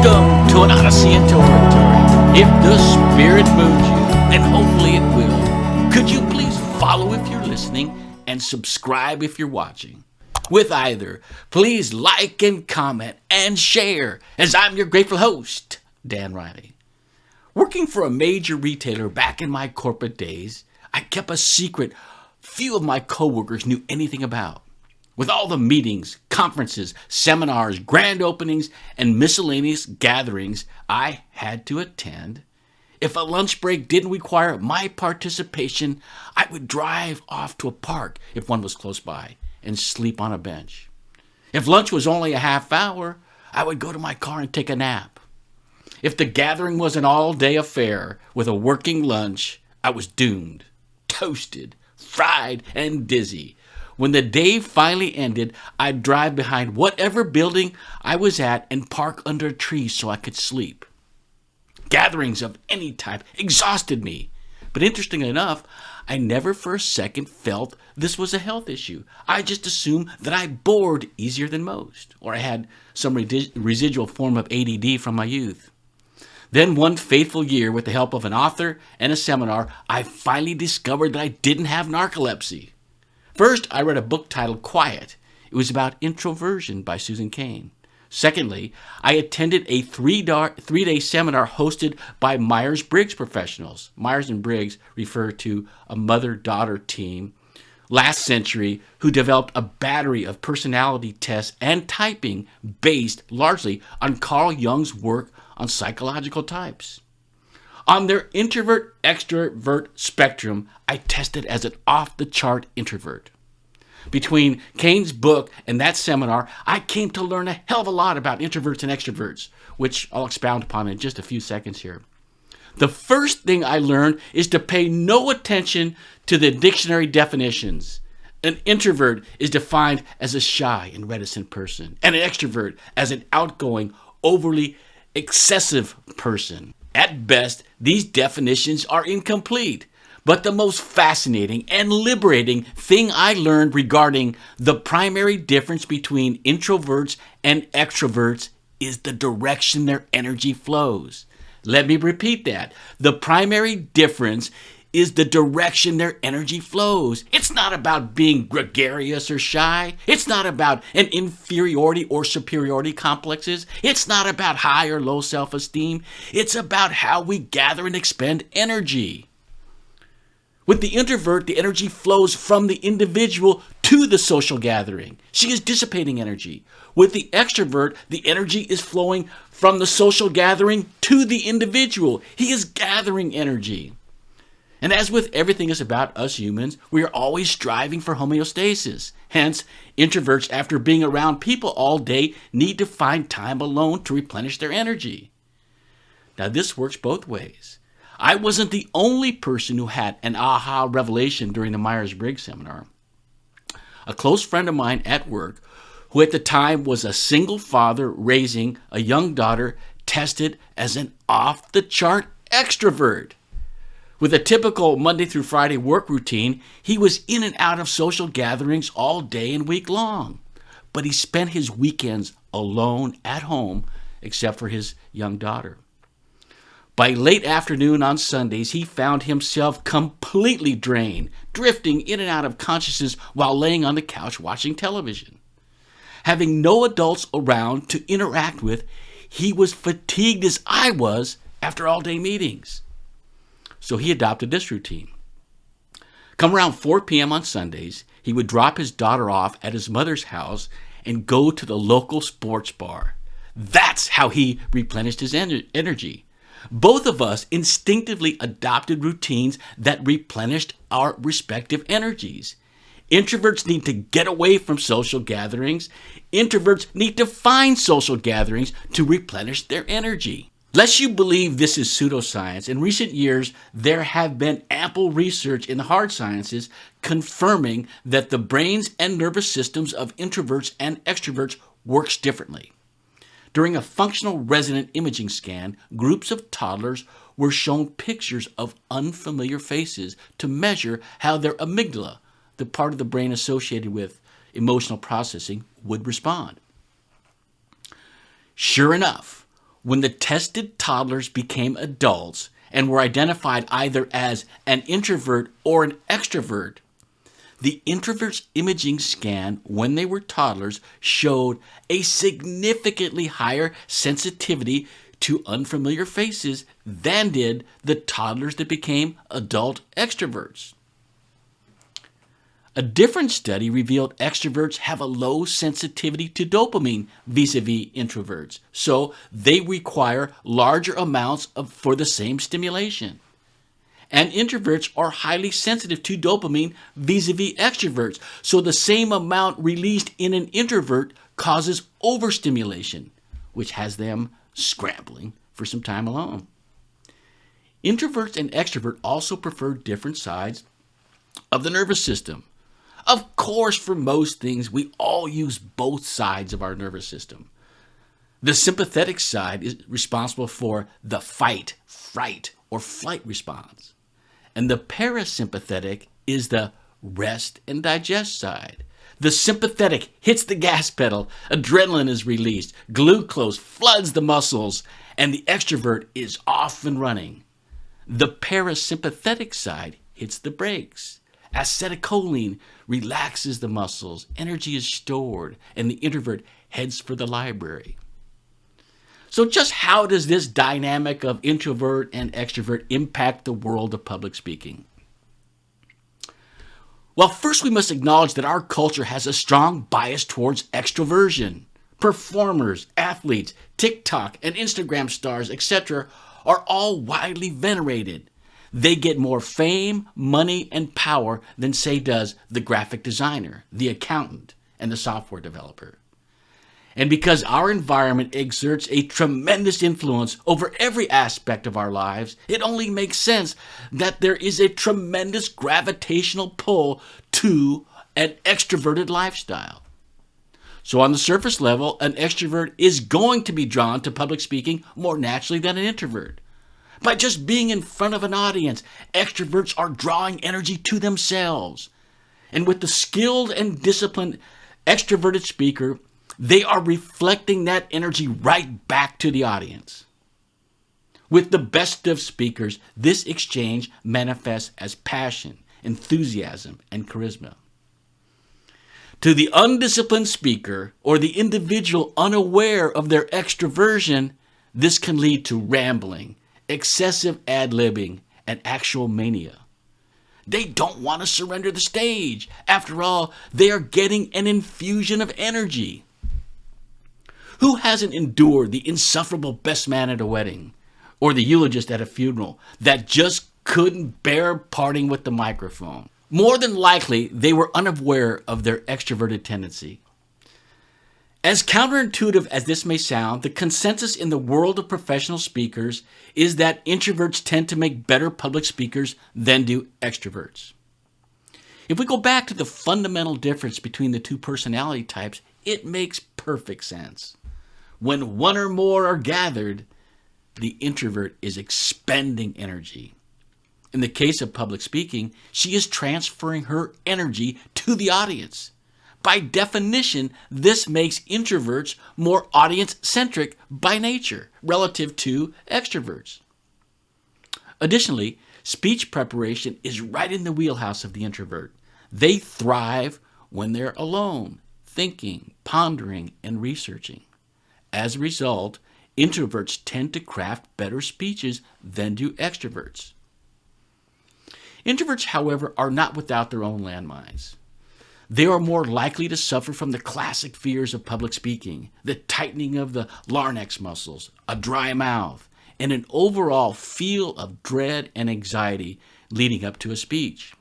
Welcome to an Odyssey into Oratory. If the Spirit moves you, and hopefully it will, could you please follow if you're listening and subscribe if you're watching? With either, please like and comment and share, as I'm your grateful host, Dan Riley. Working for a major retailer back in my corporate days, I kept a secret few of my coworkers knew anything about. With all the meetings, conferences, seminars, grand openings, and miscellaneous gatherings I had to attend, if a lunch break didn't require my participation, I would drive off to a park if one was close by and sleep on a bench. If lunch was only a half hour, I would go to my car and take a nap. If the gathering was an all-day affair with a working lunch, I was doomed, toasted, fried, and dizzy. When the day finally ended, I'd drive behind whatever building I was at and park under a tree so I could sleep. Gatherings of any type exhausted me. But interestingly enough, I never for a second felt this was a health issue. I just assumed that I bored easier than most, or I had some residual form of ADD from my youth. Then one fateful year, with the help of an author and a seminar, I finally discovered that I didn't have narcolepsy. First, I read a book titled Quiet. It was about introversion by Susan Cain. Secondly, I attended a three-day seminar hosted by Myers-Briggs professionals. Myers and Briggs refer to a mother-daughter team last century who developed a battery of personality tests and typing based largely on Carl Jung's work on psychological types. On their introvert-extrovert spectrum, I tested as an off-the-chart introvert. Between Cain's book and that seminar, I came to learn a hell of a lot about introverts and extroverts, which I'll expound upon in just a few seconds here. The first thing I learned is to pay no attention to the dictionary definitions. An introvert is defined as a shy and reticent person, and an extrovert as an outgoing, overly excessive person. At best, these definitions are incomplete, but the most fascinating and liberating thing I learned regarding the primary difference between introverts and extroverts is the direction their energy flows. Let me repeat that. The primary difference is the direction their energy flows. It's not about being gregarious or shy. It's not about an inferiority or superiority complexes. It's not about high or low self-esteem. It's about how we gather and expend energy. With the introvert, the energy flows from the individual to the social gathering. She is dissipating energy. With the extrovert, the energy is flowing from the social gathering to the individual. He is gathering energy. And as with everything is about us humans, we are always striving for homeostasis. Hence, introverts, after being around people all day, need to find time alone to replenish their energy. Now, this works both ways. I wasn't the only person who had an aha revelation during the Myers-Briggs seminar. A close friend of mine at work, who at the time was a single father raising a young daughter, tested as an off-the-chart extrovert. With a typical Monday through Friday work routine, he was in and out of social gatherings all day and week long. But he spent his weekends alone at home, except for his young daughter. By late afternoon on Sundays, he found himself completely drained, drifting in and out of consciousness while laying on the couch watching television. Having no adults around to interact with, he was fatigued as I was after all-day meetings. So he adopted this routine. Come around 4 p.m. on Sundays, he would drop his daughter off at his mother's house and go to the local sports bar. That's how he replenished his energy. Both of us instinctively adopted routines that replenished our respective energies. Introverts need to get away from social gatherings. Introverts need to find social gatherings to replenish their energy. Lest you believe this is pseudoscience, in recent years there have been ample research in the hard sciences confirming that the brains and nervous systems of introverts and extroverts works differently. During a functional resonant imaging scan, groups of toddlers were shown pictures of unfamiliar faces to measure how their amygdala, the part of the brain associated with emotional processing, would respond. Sure enough, When the tested toddlers became adults and were identified either as an introvert or an extrovert, the introverts' imaging scan when they were toddlers showed a significantly higher sensitivity to unfamiliar faces than did the toddlers that became adult extroverts. A different study revealed extroverts have a low sensitivity to dopamine vis-a-vis introverts, so they require larger amounts for the same stimulation. And introverts are highly sensitive to dopamine vis-a-vis extroverts, so the same amount released in an introvert causes overstimulation, which has them scrambling for some time alone. Introverts and extroverts also prefer different sides of the nervous system. Of course, for most things, we all use both sides of our nervous system. The sympathetic side is responsible for the fight, fright, or flight response. And the parasympathetic is the rest and digest side. The sympathetic hits the gas pedal, adrenaline is released, glucose floods the muscles, and the extrovert is off and running. The parasympathetic side hits the brakes. Acetylcholine relaxes the muscles, energy is stored, and the introvert heads for the library. So just how does this dynamic of introvert and extrovert impact the world of public speaking? Well, first we must acknowledge that our culture has a strong bias towards extroversion. Performers, athletes, TikTok and Instagram stars, etc. are all widely venerated. They get more fame, money, and power than, say, does the graphic designer, the accountant, and the software developer. And because our environment exerts a tremendous influence over every aspect of our lives, it only makes sense that there is a tremendous gravitational pull to an extroverted lifestyle. So on the surface level, an extrovert is going to be drawn to public speaking more naturally than an introvert. By just being in front of an audience, extroverts are drawing energy to themselves. And with the skilled and disciplined extroverted speaker, they are reflecting that energy right back to the audience. With the best of speakers, this exchange manifests as passion, enthusiasm, and charisma. To the undisciplined speaker or the individual unaware of their extroversion, this can lead to rambling, excessive ad-libbing, and actual mania. They don't want to surrender the stage. After all, they are getting an infusion of energy. Who hasn't endured the insufferable best man at a wedding or the eulogist at a funeral that just couldn't bear parting with the microphone? More than likely, they were unaware of their extroverted tendency. As counterintuitive as this may sound, the consensus in the world of professional speakers is that introverts tend to make better public speakers than do extroverts. If we go back to the fundamental difference between the two personality types, it makes perfect sense. When one or more are gathered, the introvert is expending energy. In the case of public speaking, she is transferring her energy to the audience. By definition, this makes introverts more audience-centric by nature relative to extroverts. Additionally, speech preparation is right in the wheelhouse of the introvert. They thrive when they're alone, thinking, pondering, and researching. As a result, introverts tend to craft better speeches than do extroverts. Introverts, however, are not without their own landmines. They are more likely to suffer from the classic fears of public speaking, the tightening of the larynx muscles, a dry mouth, and an overall feel of dread and anxiety leading up to a speech.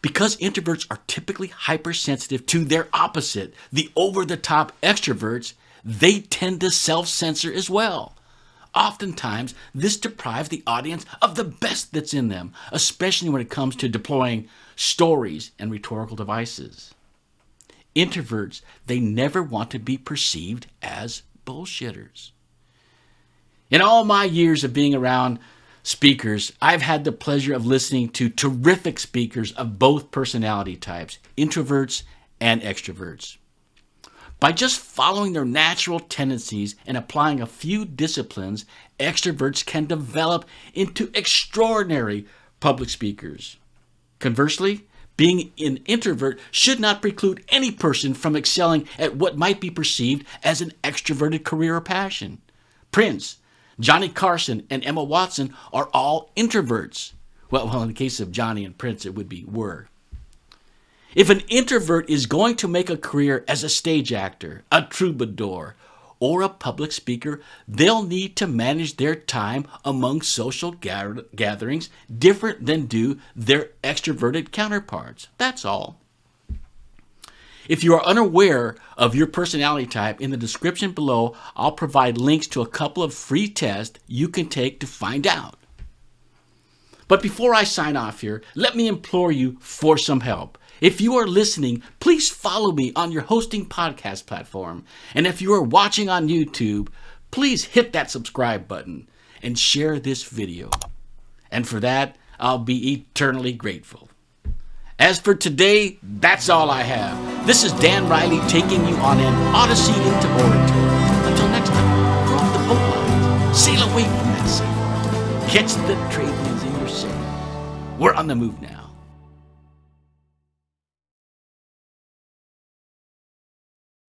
Because introverts are typically hypersensitive to their opposite, the over-the-top extroverts, they tend to self-censor as well. Oftentimes, this deprives the audience of the best that's in them, especially when it comes to deploying stories and rhetorical devices. Introverts, they never want to be perceived as bullshitters. In all my years of being around speakers, I've had the pleasure of listening to terrific speakers of both personality types, introverts and extroverts. By just following their natural tendencies and applying a few disciplines, extroverts can develop into extraordinary public speakers. Conversely, being an introvert should not preclude any person from excelling at what might be perceived as an extroverted career or passion. Prince, Johnny Carson, and Emma Watson are all introverts. Well, in the case of Johnny and Prince, it would be were. If an introvert is going to make a career as a stage actor, a troubadour, or a public speaker, they'll need to manage their time among social gatherings different than do their extroverted counterparts. That's all. If you are unaware of your personality type, in the description below, I'll provide links to a couple of free tests you can take to find out. But before I sign off here, let me implore you for some help. If you are listening, please follow me on your hosting podcast platform. And if you are watching on YouTube, please hit that subscribe button and share this video. And for that, I'll be eternally grateful. As for today, that's all I have. This is Dan Riley taking you on an Odyssey into Oratory. Until next time, throw up the boat lines, sail away from that sea, catch the trade winds in your sail. We're on the move now.